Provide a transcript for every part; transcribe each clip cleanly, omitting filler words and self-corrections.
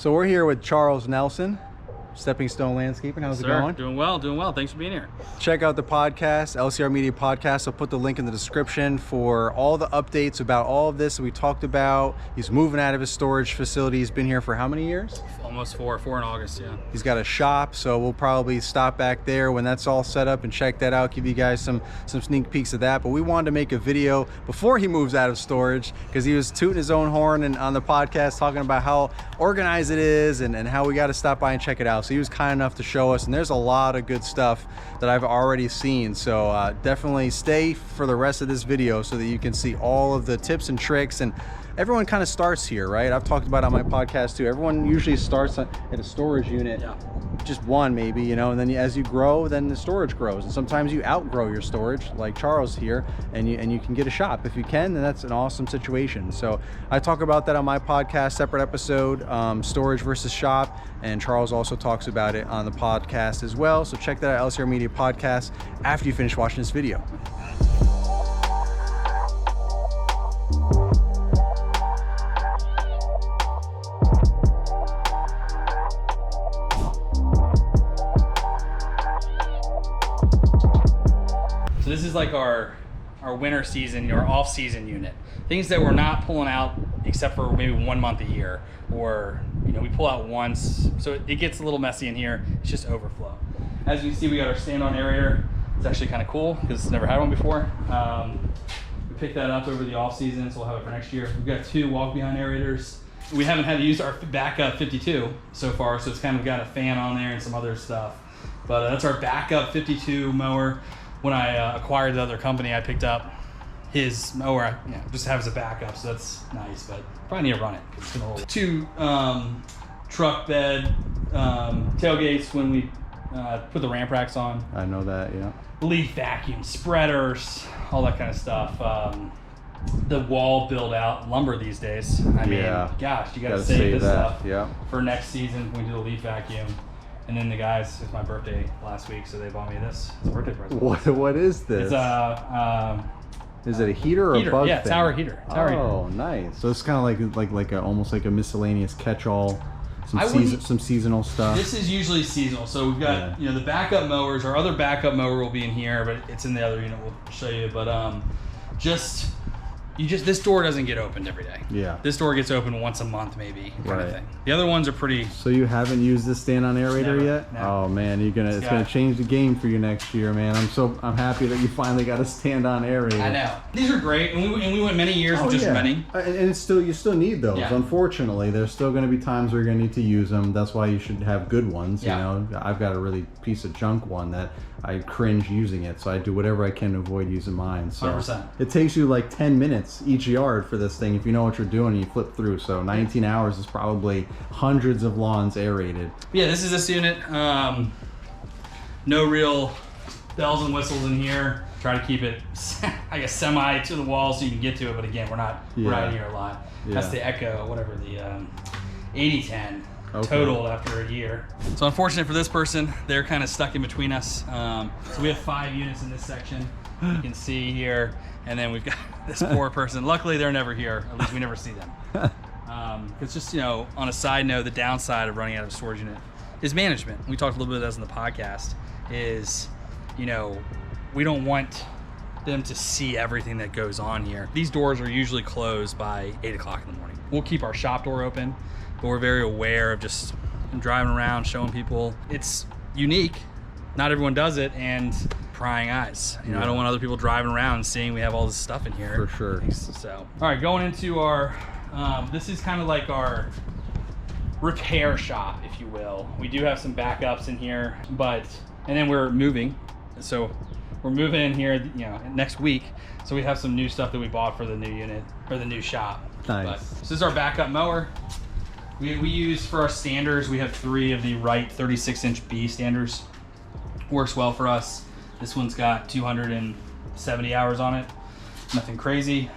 So we're here with Charles Nelson, Stepping Stone Landscaping. How's it going? Doing well. Thanks for being here. Check out the podcast, LCR Media Podcast. I'll put the link in the description for all the updates about all of this that we talked about. He's moving out of his storage facility. He's been here for how many years? Almost four in August, yeah. He's got a shop, so we'll probably stop back there when that's all set up and check that out, give you guys some sneak peeks of that. But we wanted to make a video before he moves out of storage because he was tooting his own horn and on the podcast talking about how organized it is and how we got to stop by and check it out. So he was kind enough to show us, and there's a lot of good stuff that I've already seen. So definitely stay for the rest of this video so that you can see all of the tips and tricks. And everyone kind of starts here, right? I've talked about it on my podcast too. Everyone usually starts at a storage unit, just one maybe, and then as you grow, then the storage grows. And sometimes you outgrow your storage, like Charles here, and you can get a shop. If you can, then that's an awesome situation. So I talk about that on my podcast, separate episode, storage versus shop. And Charles also talks about it on the podcast as well. So check that out, LCR Media Podcast, after you finish watching this video. So this is like our winter season, our off-season unit. Things that we're not pulling out except for maybe 1 month a year, or we pull out once, so it gets a little messy in here. It's just overflow. As you can see, we got our stand-on aerator. It's actually kind of cool because never had one before. We picked that up over the off-season, so we'll have it for next year. We've got 2 walk-behind aerators. We haven't had to use our backup 52 so far, so it's kind of got a fan on there and some other stuff. But that's our backup 52 mower. When I acquired the other company, I picked up his mower, just to have as a backup, so that's nice, but probably need to run it. It's gonna hold. 2 truck bed tailgates when we put the ramp racks on. I know that, yeah. Leaf vacuum, spreaders, all that kind of stuff. The wall build out lumber these days. I mean, gosh, you gotta save this stuff for next season when we do the leaf vacuum. And then the guys, it's my birthday last week, so they bought me this. It's a birthday present. What is this? It's is it a heater or a bug thing? Tower heater. Heater. Nice. So it's kind of like almost like a miscellaneous catch-all, some seasonal stuff. This is usually seasonal. So we've got the backup mowers. Our other backup mower will be in here, but it's in the other unit. We'll show you. But this door doesn't get opened every day. Yeah. This door gets opened once a month, maybe, kind of thing. The other ones are pretty. So you haven't used this stand-on aerator yet? Never. Oh man, it's gonna change the game for you next year, man. I'm happy that you finally got a stand-on aerator. I know. These are great, and we went many years with just running. And it's you still need those. Yeah. Unfortunately, there's still going to be times where you're gonna need to use them. That's why you should have good ones. Yeah. I've got a really piece of junk one that I cringe using it, so I do whatever I can to avoid using mine. So 100%. It takes you like 10 minutes each yard for this thing if you know what you're doing and you flip through. So 19 hours is probably hundreds of lawns aerated. Yeah, this is this unit. No real bells and whistles in here. Try to keep it, I guess, semi to the wall so you can get to it. But again, we're not in here a lot. Yeah. That's the Echo, whatever, the 8010. Totaled after a year. So unfortunate for this person, they're kind of stuck in between us. So we have 5 units in this section. You can see here, and then we've got this poor person. Luckily, they're never here. At least we never see them. It's just, on a side note, the downside of running out of a storage unit is management. We talked a little bit of this in the podcast. Is, we don't want them to see everything that goes on here. These doors are usually closed by 8 o'clock in the morning. We'll keep our shop door open, but we're very aware of just driving around, showing people. It's unique. Not everyone does it, and prying eyes. I don't want other people driving around and seeing we have all this stuff in here. For sure. So, all right, going into our, this is kind of like our repair shop, if you will. We do have some backups in here, and then we're moving. So we're moving in here, next week. So we have some new stuff that we bought for the new unit, or the new shop. Nice. But this is our backup mower. We use for our standers, we have 3 of the Wright 36-inch B standers. Works well for us. This one's got 270 hours on it. Nothing crazy.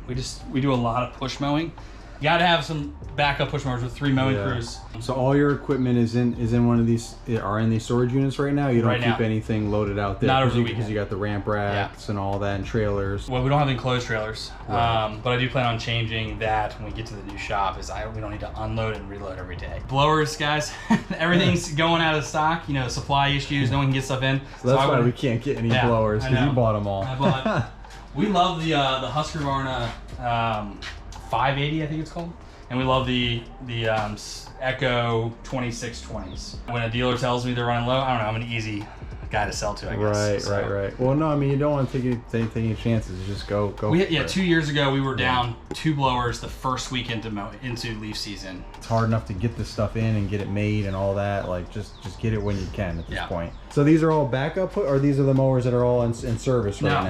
We do a lot of push mowing. You got to have some backup push mowers with 3 mowing crews. So all your equipment is in one of these, are in these storage units right now? You don't keep anything loaded out there? Not over the weekend. Because you got the ramp racks and all that, and trailers. Well, we don't have enclosed trailers, but I do plan on changing that when we get to the new shop. We don't need to unload and reload every day. Blowers, guys, everything's going out of stock. You know, supply issues, no one can get stuff in. So that's why we can't get any blowers, because you bought them all. I bought. We love the Husqvarna 580, I think it's called. And we love the Echo 2620s. When a dealer tells me they're running low, I don't know, I'm an easy guy to sell to, I guess. Right. Well, no, I mean, you don't want to take any chances. You just go. 2 years ago, we were down 2 blowers the first week into leaf season. It's hard enough to get this stuff in and get it made and all that. Like, just get it when you can at this point. So these are all backup, or these are the mowers that are all in service right now? No,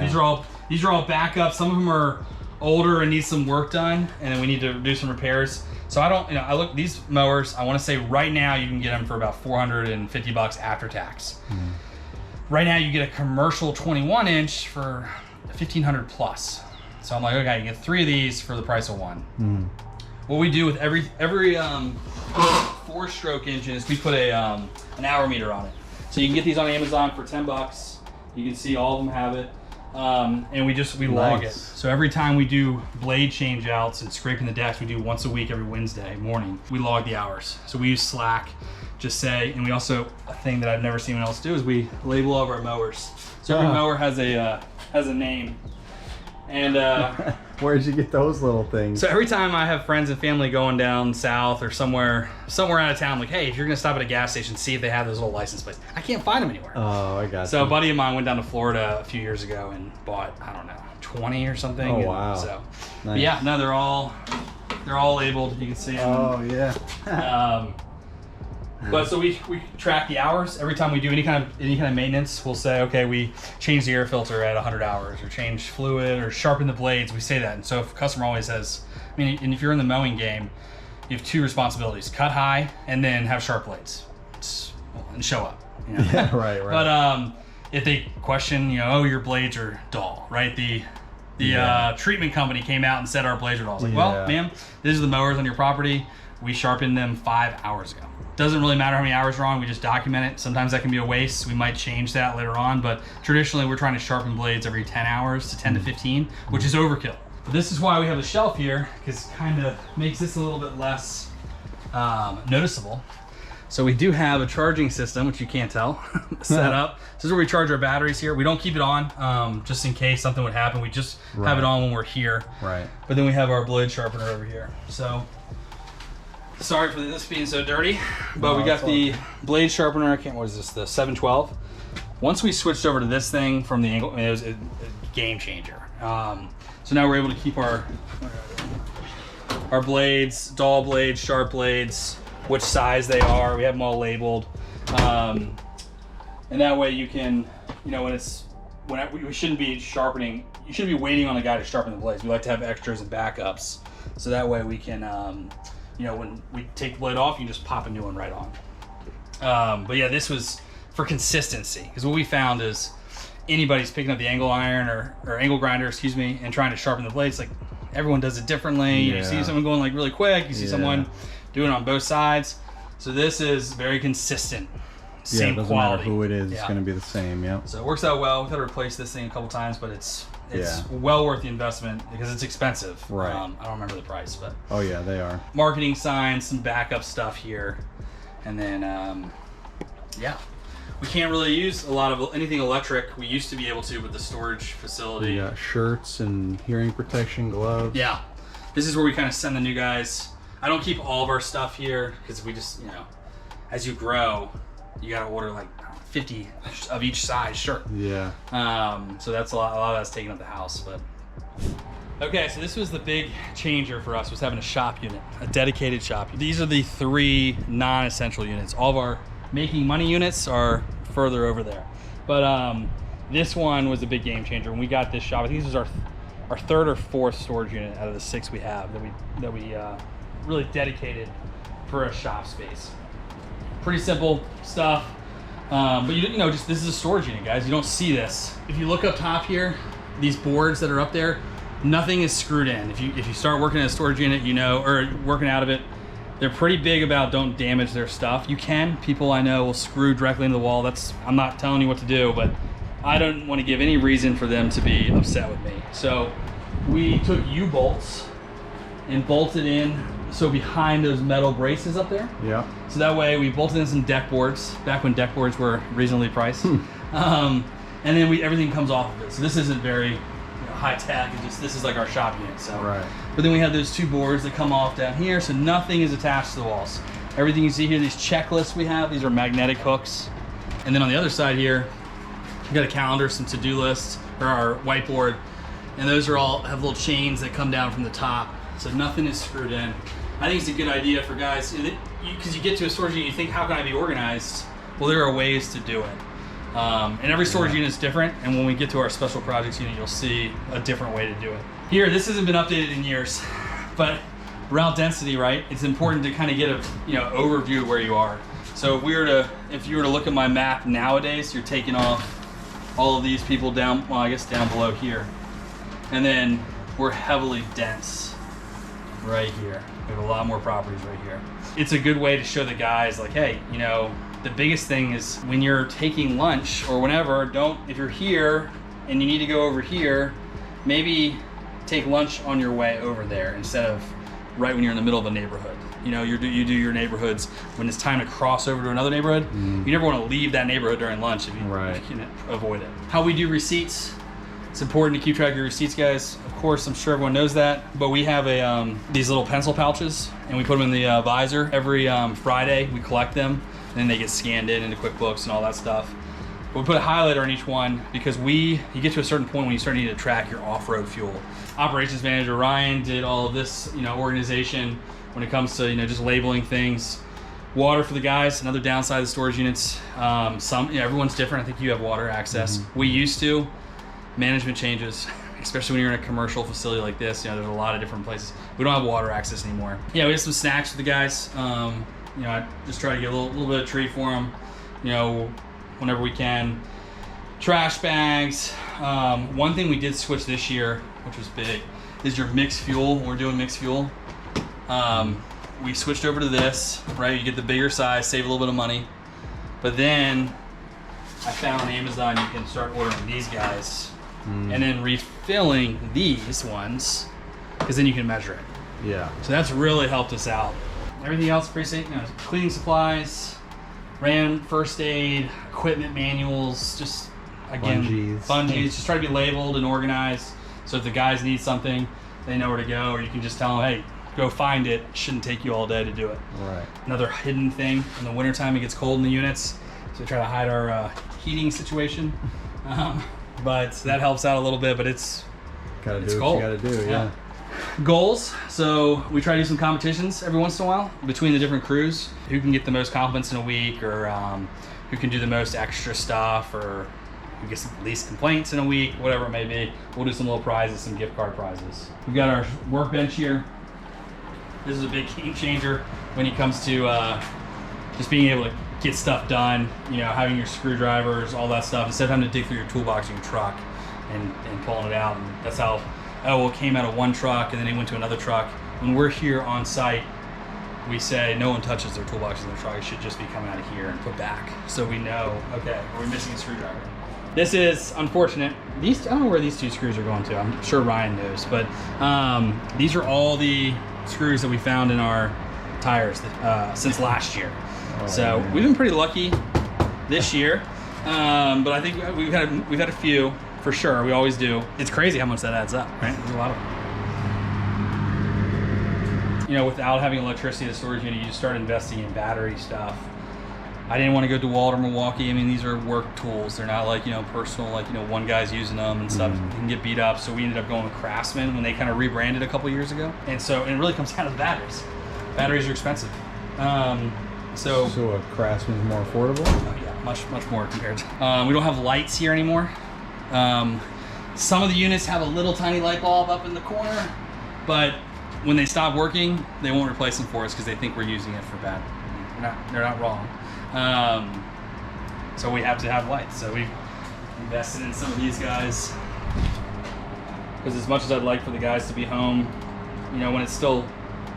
these are all backup. Some of them are older and need some work done, and then we need to do some repairs. So I look these mowers, I want to say right now you can get them for about $450 after tax. Right now you get a commercial 21-inch for $1,500 plus. So I'm like, okay, you get 3 of these for the price of 1. What we do with every 4-stroke engine is we put an hour meter on it. So you can get these on Amazon for $10. You can see all of them have it. And we log it. So every time we do blade change outs and scraping the decks, we do once a week every Wednesday morning, we log the hours. So we use Slack, and we also, a thing that I've never seen anyone else do is we label all of our mowers. So every mower has a name. And where'd you get those little things? So every time I have friends and family going down south or somewhere out of town, I'm like, hey, if you're gonna stop at a gas station, see if they have those little license plates. I can't find them anywhere. Oh, I got you. So a buddy of mine went down to Florida a few years ago and bought, I don't know, 20 or something. Oh, wow. So, nice. Yeah, no, they're all labeled. You can see them. Oh, yeah. But so we track the hours every time we do any kind of maintenance. We'll say, okay, we change the air filter at 100 hours, or change fluid, or sharpen the blades. We say that, and so if a customer always says, and if you're in the mowing game, you have 2 responsibilities: cut high, and then have sharp blades, and show up. You know? Yeah, right. But if they question, your blades are dull, right? The treatment company came out and said our blades are dull. I was like, well, ma'am, these are the mowers on your property. We sharpened them 5 hours ago. Doesn't really matter how many hours we're on, we just document it. Sometimes that can be a waste. We might change that later on, but traditionally we're trying to sharpen blades every 10 hours to 10 to 15, which is overkill. But this is why we have the shelf here, because it kind of makes this a little bit less noticeable. So we do have a charging system, which you can't tell, set up. This is where we charge our batteries here. We don't keep it on just in case something would happen. We just have it on when we're here. Right. But then we have our blade sharpener over here. So sorry for this being so dirty, but we got the blade sharpener. What is this? The 712. Once we switched over to this thing from the angle, it was a game changer. So now we're able to keep our blades, dull blades, sharp blades, which size they are. We have them all labeled, and that way you can, we shouldn't be sharpening. You shouldn't be waiting on the guy to sharpen the blades. We like to have extras and backups, so that way we can. When we take the blade off, you just pop a new one right on. But yeah, this was for consistency, because what we found is anybody's picking up the angle iron or angle grinder, and trying to sharpen the blades, like everyone does it differently. You see someone going like really quick, you see someone doing it on both sides. So this is very consistent. Same doesn't quality. matter who it is, it's going to be the same. Yeah. So it works out well. We've had to replace this thing a couple times, but it's well worth the investment because it's expensive. Right. I don't remember the price, but oh yeah, they are. Marketing signs, some backup stuff here, and then we can't really use a lot of anything electric. We used to be able to with the storage facility. We got shirts and hearing protection, gloves. Yeah, this is where we kind of send the new guys. I don't keep all of our stuff here because we just as you grow, you got to order like 50 of each size shirt. Yeah. So that's a lot of that's taking up the house, but okay. So this was the big changer for us, was having a shop unit, a dedicated shop unit. These are the 3 non-essential units. All of our making money units are further over there, but this one was a big game changer. When we got this shop, I think this was our 3rd or 4th storage unit out of the 6 we have that we really dedicated for a shop space. Pretty simple stuff. But just this is a storage unit, guys. You don't see this. If you look up top here, these boards that are up there, nothing is screwed in. If you start working in a storage unit, or working out of it, they're pretty big about don't damage their stuff. You can. People I know will screw directly into the wall. I'm not telling you what to do, but I don't want to give any reason for them to be upset with me. So we took U-bolts and bolted in, so behind those metal braces up there. Yeah. So that way we bolted in some deck boards, back when deck boards were reasonably priced. And then everything comes off of it. So this isn't very high tech. This is like our shop unit. So. Right. But then we have those 2 boards that come off down here, so nothing is attached to the walls. Everything you see here, these checklists we have, these are magnetic hooks. And then on the other side here, we've got a calendar, some to-do lists, or our whiteboard. And those have little chains that come down from the top. So nothing is screwed in. I think it's a good idea for guys, because you get to a storage unit, you think, how can I be organized? Well, there are ways to do it. And every storage unit is different, and when we get to our special projects unit, you'll see a different way to do it. Here, this hasn't been updated in years, but route density, right? It's important to kind of get a overview of where you are. So if you were to look at my map nowadays, you're taking off all of these people down, well, I guess down below here, and then we're heavily dense right here. We have a lot more properties right here. It's a good way to show the guys, like, hey, the biggest thing is when you're taking lunch or whenever, if you're here and you need to go over here, maybe take lunch on your way over there instead of right when you're in the middle of a neighborhood. You do your neighborhoods when it's time to cross over to another neighborhood. You never want to leave that neighborhood during lunch if you can avoid it. How we do receipts. It's important to keep track of your receipts, guys. Of course, I'm sure everyone knows that, but we have these little pencil pouches, and we put them in the visor. Every Friday, we collect them, and then they get scanned into QuickBooks and all that stuff. But we put a highlighter on each one because you get to a certain point when you start needing to track your off-road fuel. Operations manager Ryan did all of this, organization when it comes to just labeling things. Water for the guys, another downside of the storage units. Everyone's different. I think you have water access. We used to. Management changes, especially when you're in a commercial facility like this. There's a lot of different places. We don't have water access anymore. Yeah, we have some snacks for the guys. I just try to get a little bit of treat for them, whenever we can. Trash bags. One thing we did switch this year, which was big, is your mixed fuel. When we're doing mixed fuel, we switched over to this, right? You get the bigger size, save a little bit of money. But then I found on Amazon you can start ordering these guys and then refilling these ones, because then you can measure it. Yeah. So that's really helped us out. Everything else pretty safe. Cleaning supplies, first aid, equipment manuals, just again bungees. Just try to be labeled and organized, so if the guys need something, they know where to go, or you can just tell them, hey, go find it. It shouldn't take you all day to do it. Right. Another hidden thing, in the wintertime it gets cold in the units, so we try to hide our heating situation. But that helps out a little bit, but it's gotta do cold. What you gotta do, yeah. Goals. So we try to do some competitions every once in a while between the different crews. Who can get the most compliments in a week, or who can do the most extra stuff, or who gets the least complaints in a week, whatever it may be. We'll do some little prizes, some gift card prizes. We've got our workbench here. This is a big game changer when it comes to just being able to get stuff done, having your screwdrivers, all that stuff, instead of having to dig through your toolbox in your truck and pulling it out. And that's how, it came out of one truck and then it went to another truck. When we're here on site, we say no one touches their toolbox in their truck. It should just be coming out of here and put back. So we know, okay, we're missing a screwdriver. This is unfortunate. I don't know where these 2 screws are going to. I'm sure Ryan knows, but these are all the screws that we found in our tires since last year. So we've been pretty lucky this year, but I think we've had a few for sure. We always do. It's crazy how much that adds up, right? There's a lot of them. Without having electricity in the storage unit, you just start investing in battery stuff. I didn't want to go to DeWalt or Milwaukee. I mean, these are work tools. They're not like personal, one guy's using them and stuff. They can get beat up. So we ended up going with Craftsman when they kind of rebranded a couple years ago. And it really comes down to the batteries. Batteries are expensive. So a Craftsman's more affordable? Oh yeah, much more compared to. We don't have lights here anymore. Some of the units have a little tiny light bulb up in the corner, but when they stop working, they won't replace them for us because they think we're using it for bad. They're not wrong. So we have to have lights. So we've invested in some of these guys. because as much as I'd like for the guys to be home, you know, when it's still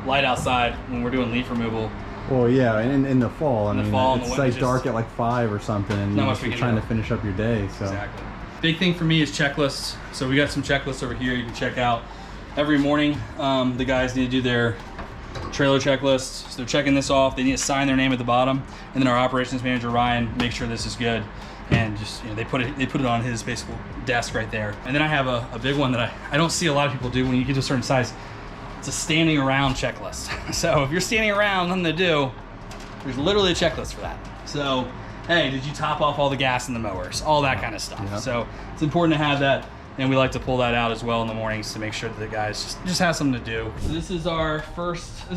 light outside, when we're doing leaf removal. Well, yeah, in the fall. I mean, it's like dark at like 5 or something, and you're trying to finish up your day. So. Exactly. Big thing for me is checklists. So we got some checklists over here you can check out. Every morning, the guys need to do their trailer checklist. So they're checking this off. They need to sign their name at the bottom, and then our operations manager Ryan makes sure this is good, and just, you know, they put it on his basically desk right there. And then I have a big one that I don't see a lot of people do when you get to a certain size. It's a standing around checklist. So if you're standing around, nothing to do, there's literally a checklist for that. So, hey, did you top off all the gas in the mowers? All that kind of stuff. Yep. So it's important to have that, and we like to pull that out as well in the mornings to make sure that the guys just have something to do. So this is our first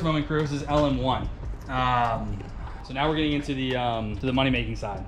mowing crew. This is LM1. So now we're getting into the money making side.